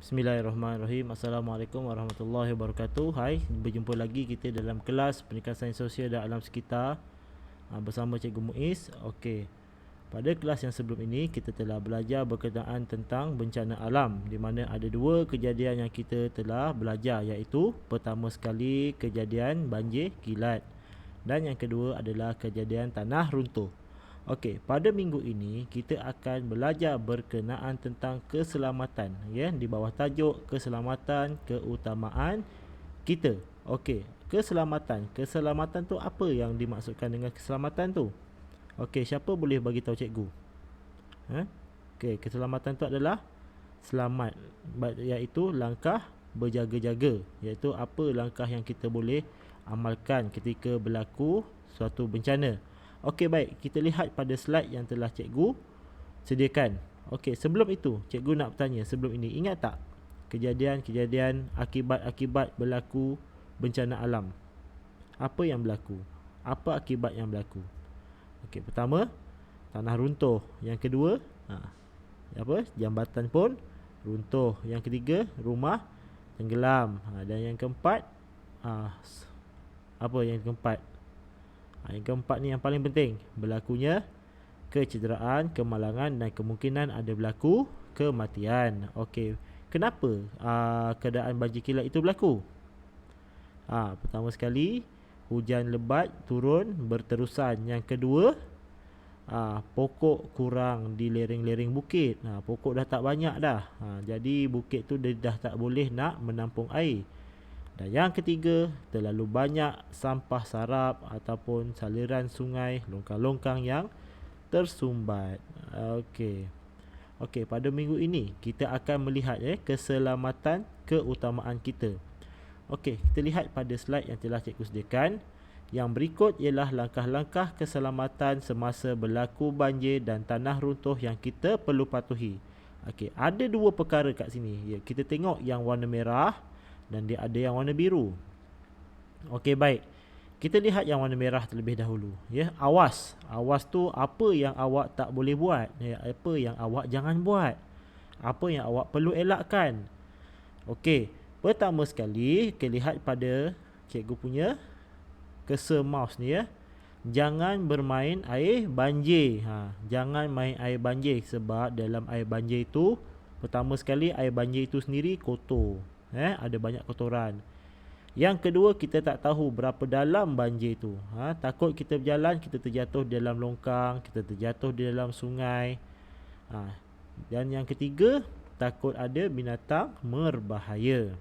Bismillahirrahmanirrahim. Assalamualaikum warahmatullahi wabarakatuh. Hai, berjumpa lagi kita dalam kelas Pendidikan Sains Sosial dan Alam Sekitar bersama Cikgu Muiz. Okey. Pada kelas yang sebelum ini kita telah belajar berkenaan tentang bencana alam, di mana ada dua kejadian yang kita telah belajar, iaitu pertama sekali kejadian banjir kilat dan yang kedua adalah kejadian tanah runtuh. Okey, pada minggu ini kita akan belajar berkenaan tentang keselamatan, ya, di bawah tajuk keselamatan keutamaan kita. Okey, keselamatan. Keselamatan tu apa yang dimaksudkan dengan keselamatan tu? Okey, siapa boleh bagi tahu cikgu? Okey, keselamatan tu adalah selamat, iaitu langkah berjaga-jaga, iaitu apa langkah yang kita boleh amalkan ketika berlaku suatu bencana. Okey, baik, kita lihat pada slide yang telah cikgu sediakan. Okey, sebelum itu cikgu nak bertanya, sebelum ini ingat tak kejadian-kejadian akibat-akibat berlaku bencana alam? Apa yang berlaku? Apa akibat yang berlaku? Okey, pertama tanah runtuh, yang kedua jambatan pun runtuh, yang ketiga rumah tenggelam, dan yang keempat apa yang keempat? Yang keempat ni yang paling penting, berlakunya kecederaan, kemalangan dan kemungkinan ada berlaku kematian. Okey, kenapa keadaan banjir kilat itu berlaku? Pertama sekali, hujan lebat turun berterusan. Yang kedua, pokok kurang di lereng-lereng bukit. Pokok dah tak banyak dah. Jadi bukit tu dah tak boleh nak menampung air. Dan yang ketiga, terlalu banyak sampah sarap ataupun saliran sungai, longkang-longkang yang tersumbat. Okey, pada minggu ini kita akan melihat keselamatan keutamaan kita. Okey, kita lihat pada slide yang telah cikgu sediakan. Yang berikut ialah langkah-langkah keselamatan semasa berlaku banjir dan tanah runtuh yang kita perlu patuhi. Okey, ada dua perkara kat sini. Kita tengok yang warna merah dan dia ada yang warna biru. Okey, baik. Kita lihat yang warna merah terlebih dahulu, ya. Awas. Awas tu apa yang awak tak boleh buat, ya, apa yang awak jangan buat, apa yang awak perlu elakkan. Okey, pertama sekali kita lihat pada cikgu punya cursor mouse ni, ya. Jangan bermain air banjir. Jangan main air banjir, sebab dalam air banjir itu, pertama sekali air banjir itu sendiri kotor, ada banyak kotoran. Yang kedua, kita tak tahu berapa dalam banjir itu. Takut kita berjalan, kita terjatuh di dalam longkang, kita terjatuh di dalam sungai. Dan yang ketiga, takut ada binatang berbahaya.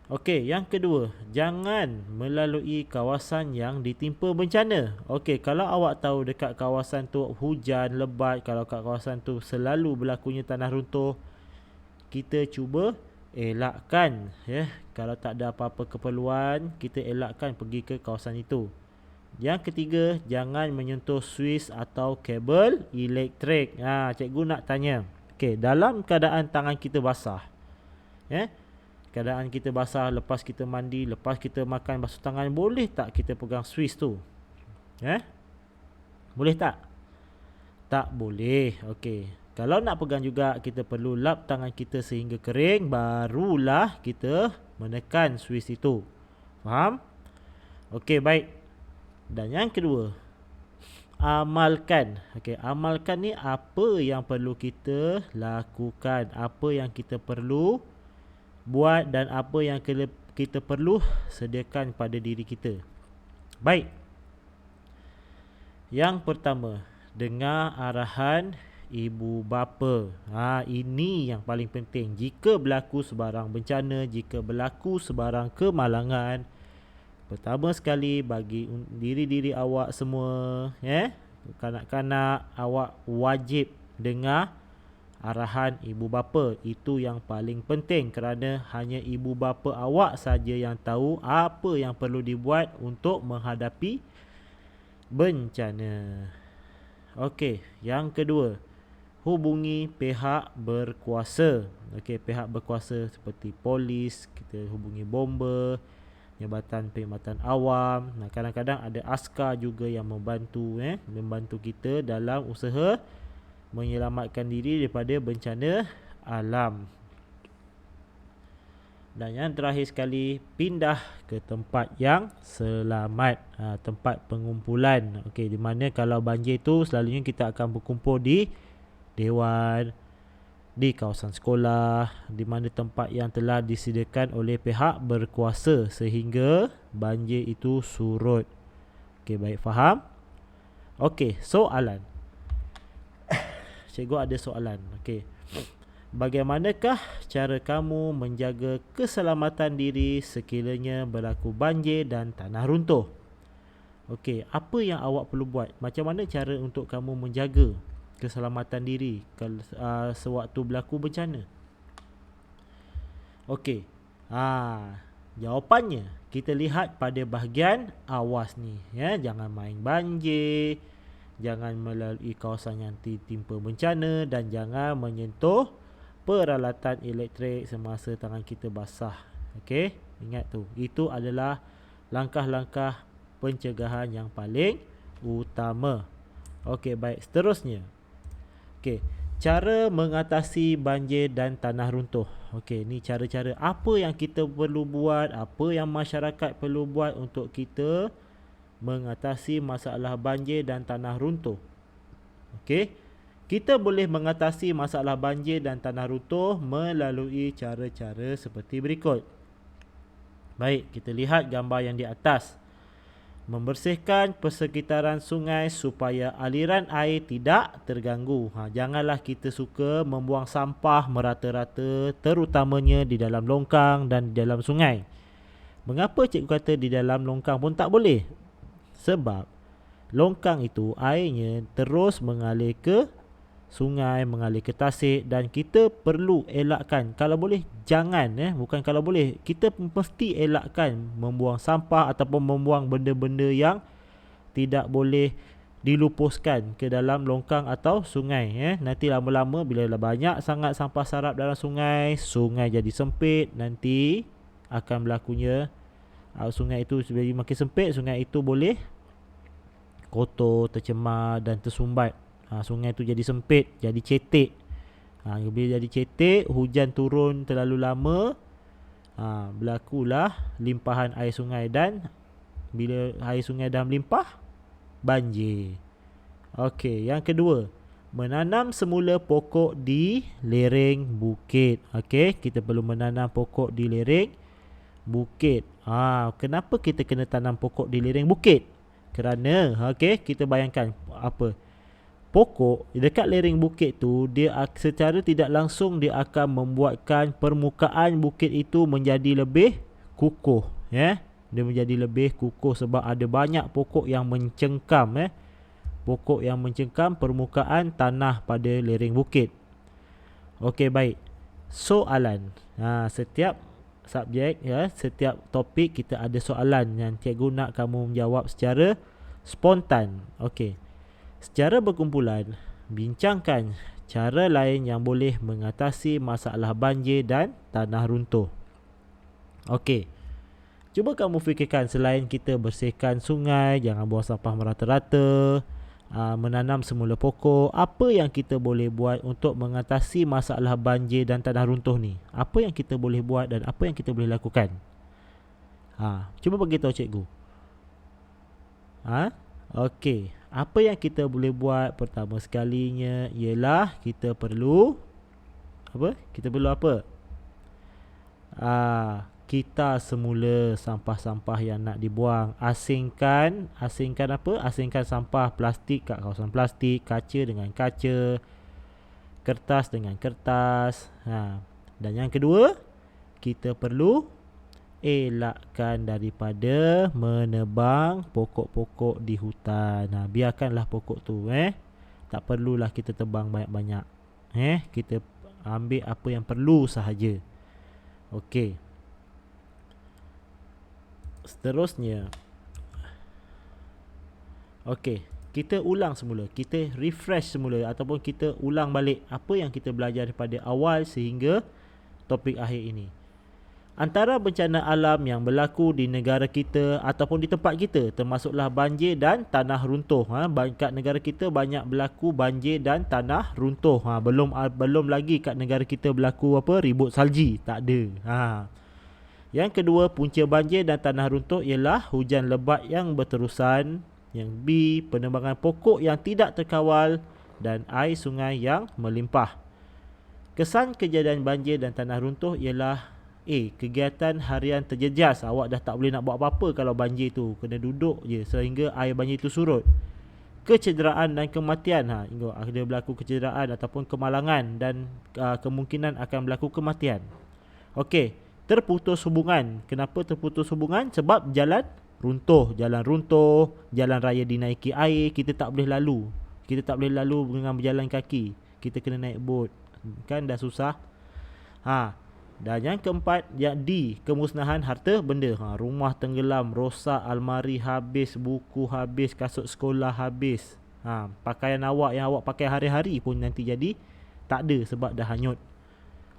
Okey, yang kedua, jangan melalui kawasan yang ditimpa bencana. Okey, kalau awak tahu dekat kawasan tu hujan lebat, kalau kat kawasan tu selalu berlakunya tanah runtuh, kita cuba elakkan, ya. Kalau tak ada apa-apa keperluan, kita elakkan pergi ke kawasan itu. Yang ketiga, jangan menyentuh suis atau kabel elektrik. Cikgu nak tanya, okey, dalam keadaan tangan kita basah, keadaan kita basah, lepas kita mandi, lepas kita makan, basuh tangan, boleh tak kita pegang suis tu? Boleh tak? Tak boleh. Okey, kalau nak pegang juga, kita perlu lap tangan kita sehingga kering, barulah kita menekan suis itu. Faham? Okey, baik. Dan yang kedua, amalkan. Okey, amalkan ni apa yang perlu kita lakukan, apa yang kita perlu buat dan apa yang kita perlu sediakan pada diri kita. Baik. Yang pertama, dengar arahan ibu bapa. Ini yang paling penting. Jika berlaku sebarang bencana, jika berlaku sebarang kemalangan, pertama sekali bagi diri-diri awak semua, kanak-kanak, awak wajib dengar arahan ibu bapa. Itu yang paling penting, kerana hanya ibu bapa awak saja yang tahu apa yang perlu dibuat untuk menghadapi bencana. Okey, yang kedua, hubungi pihak berkuasa. Okey, pihak berkuasa seperti polis, kita hubungi bomba, Jabatan Perkhidmatan Awam. Kadang-kadang ada askar juga yang membantu kita dalam usaha menyelamatkan diri daripada bencana alam. Dan yang terakhir sekali, pindah ke tempat yang selamat, tempat pengumpulan. Okey, di mana kalau banjir tu selalunya kita akan berkumpul di dewan, di kawasan sekolah, di mana tempat yang telah disediakan oleh pihak berkuasa sehingga banjir itu surut. Okey, baik, faham? Okey, soalan. Cikgu ada soalan. Okey. Bagaimanakah cara kamu menjaga keselamatan diri sekiranya berlaku banjir dan tanah runtuh? Okey, apa yang awak perlu buat? Macam mana cara untuk kamu menjaga keselamatan diri sewaktu berlaku bencana? Okey. Jawapannya kita lihat pada bahagian awas ni, ya. Jangan main banjir, jangan melalui kawasan yang ditimpa bencana dan jangan menyentuh peralatan elektrik semasa tangan kita basah. Okey, ingat tu. Itu adalah langkah-langkah pencegahan yang paling utama. Okey, baik, seterusnya. Okey, cara mengatasi banjir dan tanah runtuh. Okey, ni cara-cara apa yang kita perlu buat, apa yang masyarakat perlu buat untuk kita mengatasi masalah banjir dan tanah runtuh. Okey, kita boleh mengatasi masalah banjir dan tanah runtuh melalui cara-cara seperti berikut. Baik, kita lihat gambar yang di atas. Membersihkan persekitaran sungai supaya aliran air tidak terganggu. Janganlah kita suka membuang sampah merata-rata, terutamanya di dalam longkang dan di dalam sungai. Mengapa cikgu kata di dalam longkang pun tak boleh? Sebab longkang itu airnya terus mengalir ke sungai, mengalir ke tasik, dan kita perlu elakkan, kalau boleh jangan, bukan kalau boleh, kita mesti elakkan membuang sampah ataupun membuang benda-benda yang tidak boleh dilupuskan ke dalam longkang atau sungai. Nanti lama-lama bila banyak sangat sampah sarap dalam sungai, sungai jadi sempit, nanti akan berlakunya sungai itu jadi makin sempit, sungai itu boleh kotor, tercemar dan tersumbat. Sungai tu jadi sempit, jadi cetek. Bila jadi cetek, hujan turun terlalu lama, berlakulah limpahan air sungai, dan bila air sungai dah melimpah, banjir. Okey, yang kedua, menanam semula pokok di lereng bukit. Okey, kita perlu menanam pokok di lereng bukit. Kenapa kita kena tanam pokok di lereng bukit? Kerana, kita bayangkan apa? Pokok dekat lereng bukit tu, dia secara tidak langsung dia akan membuatkan permukaan bukit itu menjadi lebih kukuh, Dia menjadi lebih kukuh sebab ada banyak pokok yang mencengkam, Pokok yang mencengkam permukaan tanah pada lereng bukit. Okey, baik. Soalan. Setiap subjek, setiap topik kita ada soalan yang cikgu nak kamu menjawab secara spontan. Okey. Secara berkumpulan, bincangkan cara lain yang boleh mengatasi masalah banjir dan tanah runtuh. Okey. Cuba kamu fikirkan, selain kita bersihkan sungai, jangan buang sampah merata-rata, menanam semula pokok, apa yang kita boleh buat untuk mengatasi masalah banjir dan tanah runtuh ni? Apa yang kita boleh buat dan apa yang kita boleh lakukan? Cuba beritahu cikgu. Okey. Apa yang kita boleh buat pertama sekalinya ialah kita perlu apa? Kita perlu apa? Kita semula sampah-sampah yang nak dibuang. Asingkan apa? Asingkan sampah plastik kat kawasan plastik, kaca dengan kaca, kertas dengan kertas. Dan yang kedua, kita perlu elakkan daripada menebang pokok-pokok di hutan. Biarkanlah pokok tu, tak perlulah kita tebang banyak-banyak. Kita ambil apa yang perlu sahaja. Okey. Seterusnya. Okey, kita ulang semula. Kita refresh semula ataupun kita ulang balik apa yang kita belajar daripada awal sehingga topik akhir ini. Antara bencana alam yang berlaku di negara kita ataupun di tempat kita termasuklah banjir dan tanah runtuh. Kat negara kita banyak berlaku banjir dan tanah runtuh. Belum lagi kat negara kita berlaku apa, ribut salji. Tak ada. Yang kedua, punca banjir dan tanah runtuh ialah hujan lebat yang berterusan. Yang B, penebangan pokok yang tidak terkawal. Dan air sungai yang melimpah. Kesan kejadian banjir dan tanah runtuh ialah A, kegiatan harian terjejas. Awak dah tak boleh nak buat apa-apa kalau banjir tu. Kena duduk je sehingga air banjir tu surut. Kecederaan dan kematian. Ada berlaku kecederaan ataupun kemalangan dan kemungkinan akan berlaku kematian. Okey, terputus hubungan. Kenapa terputus hubungan? Sebab jalan runtuh, jalan raya dinaiki air, kita tak boleh lalu. Kita tak boleh lalu dengan berjalan kaki. Kita kena naik bot. Kan dah susah. Dan yang keempat, yang D, kemusnahan harta benda. Rumah tenggelam, rosak, almari habis, buku habis, kasut sekolah habis. Pakaian awak yang awak pakai hari-hari pun nanti jadi tak ada sebab dah hanyut.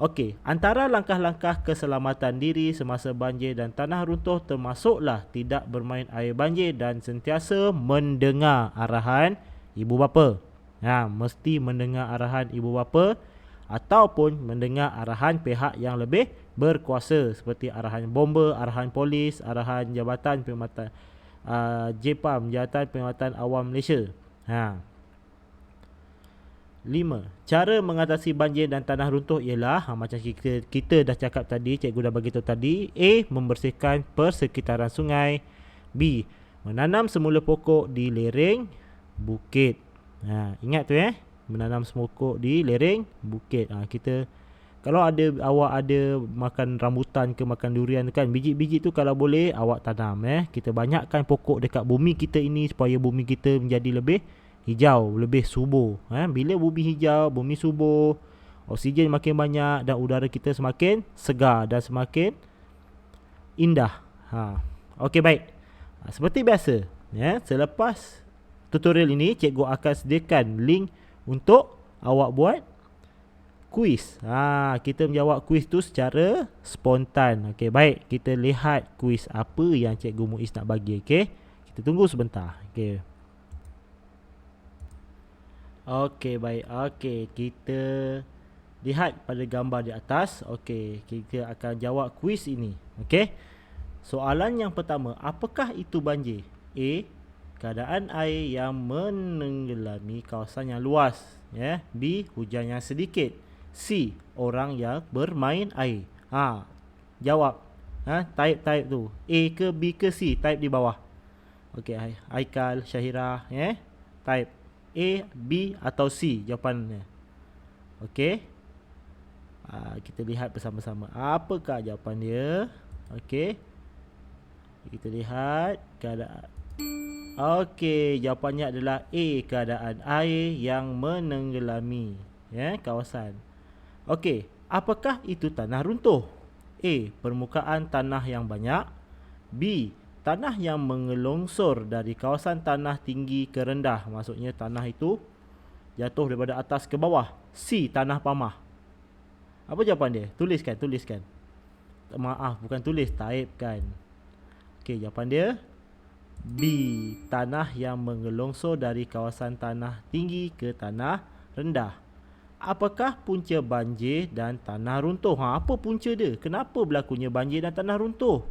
Okey, antara langkah-langkah keselamatan diri semasa banjir dan tanah runtuh termasuklah tidak bermain air banjir dan sentiasa mendengar arahan ibu bapa. Mesti mendengar arahan ibu bapa ataupun mendengar arahan pihak yang lebih berkuasa seperti arahan bomba, arahan polis, arahan Jabatan Perkhidmatan JPAM, Jabatan Perkhidmatan Awam Malaysia. 5. Cara mengatasi banjir dan tanah runtuh ialah macam kita dah cakap tadi, cikgu dah bagi tahu tadi. A, membersihkan persekitaran sungai. B, menanam semula pokok di lereng bukit. Ingat tu menanam semokok di lereng bukit. Kita kalau awak ada makan rambutan ke makan durian kan, biji-biji tu kalau boleh awak tanam. Kita banyakkan pokok dekat bumi kita ini supaya bumi kita menjadi lebih hijau, lebih subur. Bila bumi hijau, bumi subur, oksigen makin banyak dan udara kita semakin segar dan semakin indah. Okey, baik. Seperti biasa, selepas tutorial ini cikgu akan sediakan link untuk awak buat kuis. Kita menjawab kuis tu secara spontan. Okey, baik. Kita lihat kuis apa yang cikgu Muiz nak bagi. Okey, kita tunggu sebentar. Okey, baik. Okey, kita lihat pada gambar di atas. Okey, kita akan jawab kuis ini. Okey. Soalan yang pertama, apakah itu banjir? A, keadaan air yang menenggelami kawasan yang luas. B, hujan yang sedikit. C, orang yang bermain air. Jawab. Type tu. A ke B ke C? Type di bawah. Okey, Aikal, Syahira, type A, B atau C jawapannya. Okey. Kita lihat bersama-sama apakah jawapan dia. Okey. Kita lihat keadaan. Okey, jawapannya adalah A, keadaan air yang menenggelami kawasan. Okey, apakah itu tanah runtuh? A, permukaan tanah yang banyak. B, tanah yang mengelongsor dari kawasan tanah tinggi ke rendah. Maksudnya tanah itu jatuh daripada atas ke bawah. C, tanah pamah. Apa jawapan dia? Tuliskan. Maaf, bukan tulis, typekan. Okey, jawapan dia B, tanah yang mengelongsor dari kawasan tanah tinggi ke tanah rendah. Apakah punca banjir dan tanah runtuh? Apa punca dia? Kenapa berlakunya banjir dan tanah runtuh?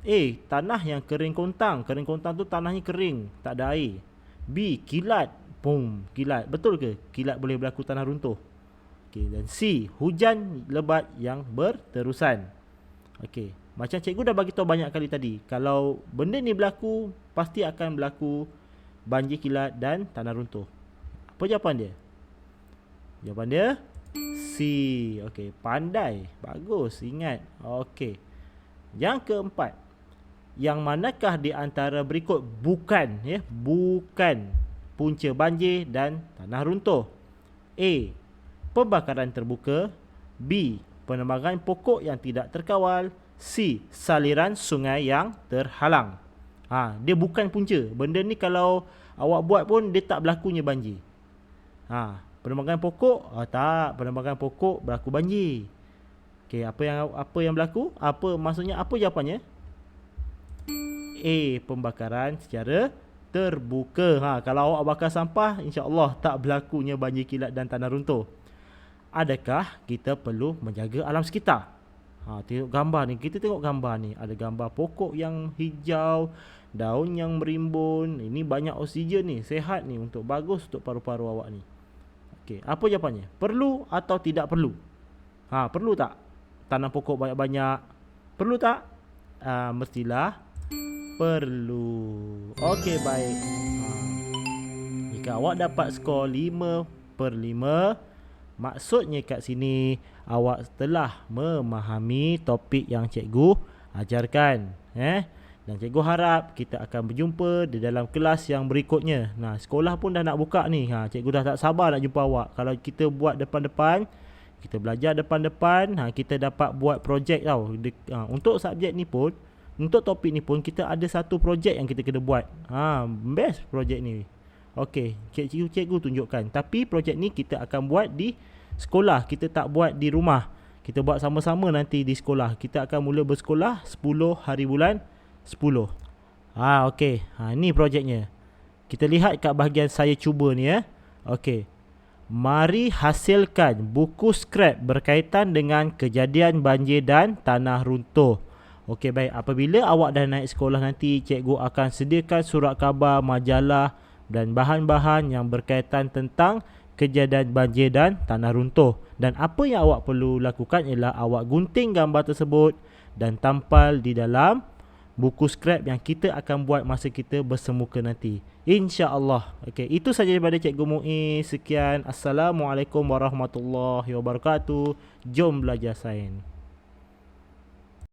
A, tanah yang kering kontang. Kering kontang tu tanahnya kering, tak ada air. B, kilat. Kilat. Betul ke kilat boleh berlaku tanah runtuh? Okey, dan C, hujan lebat yang berterusan. Okey, macam cikgu dah bagi tahu banyak kali tadi, kalau benda ni berlaku, pasti akan berlaku banjir, kilat dan tanah runtuh. Apa jawapan dia? Jawapan dia C. Okey, pandai. Bagus, ingat. Okey. Yang keempat, yang manakah di antara berikut bukan punca banjir dan tanah runtuh? A, pembakaran terbuka. B, penebangan pokok yang tidak terkawal. C, saliran sungai yang terhalang. Dia bukan punca. Benda ni kalau awak buat pun dia tak berlakunya banjir. Penebangan pokok, tak, penebangan pokok berlaku banjir. Okey, apa yang berlaku? Maksudnya apa jawapannya? A, pembakaran secara terbuka. Kalau awak bakar sampah, insya-Allah tak berlakunya banjir, kilat dan tanah runtuh. Adakah kita perlu menjaga alam sekitar? Tengok gambar ni. Kita tengok gambar ni. Ada gambar pokok yang hijau, daun yang merimbun. Ini banyak oksigen ni. Sehat ni, untuk bagus untuk paru-paru awak ni. Okey, apa jawapannya? Perlu atau tidak perlu? Perlu tak tanam pokok banyak-banyak? Perlu tak? Mestilah perlu. Okey, baik. Jika awak dapat skor 5/5, maksudnya kat sini awak telah memahami topik yang cikgu ajarkan. Dan cikgu harap kita akan berjumpa di dalam kelas yang berikutnya. Nah, sekolah pun dah nak buka ni. Cikgu dah tak sabar nak jumpa awak. Kalau kita buat depan-depan, kita belajar depan-depan, kita dapat buat projek tau. Untuk subjek ni pun, untuk topik ni pun, kita ada satu projek yang kita kena buat. Best projek ni. Okey, cikgu tunjukkan. Tapi projek ni kita akan buat di sekolah. Kita tak buat di rumah. Kita buat sama-sama nanti di sekolah. Kita akan mula bersekolah 10 hari bulan 10. Okey. Ni projeknya. Kita lihat kat bahagian saya cuba ni ya. Okey. Mari hasilkan buku skrap berkaitan dengan kejadian banjir dan tanah runtuh. Okey, baik. Apabila awak dah naik sekolah nanti, cikgu akan sediakan surat khabar, majalah dan bahan-bahan yang berkaitan tentang kejadian banjir dan tanah runtuh. Dan apa yang awak perlu lakukan ialah awak gunting gambar tersebut dan tampal di dalam buku skrap yang kita akan buat masa kita bersemuka nanti, InsyaAllah. Okey, itu saja daripada Cikgu Muiz. Sekian. Assalamualaikum warahmatullahi wabarakatuh. Jom belajar sains.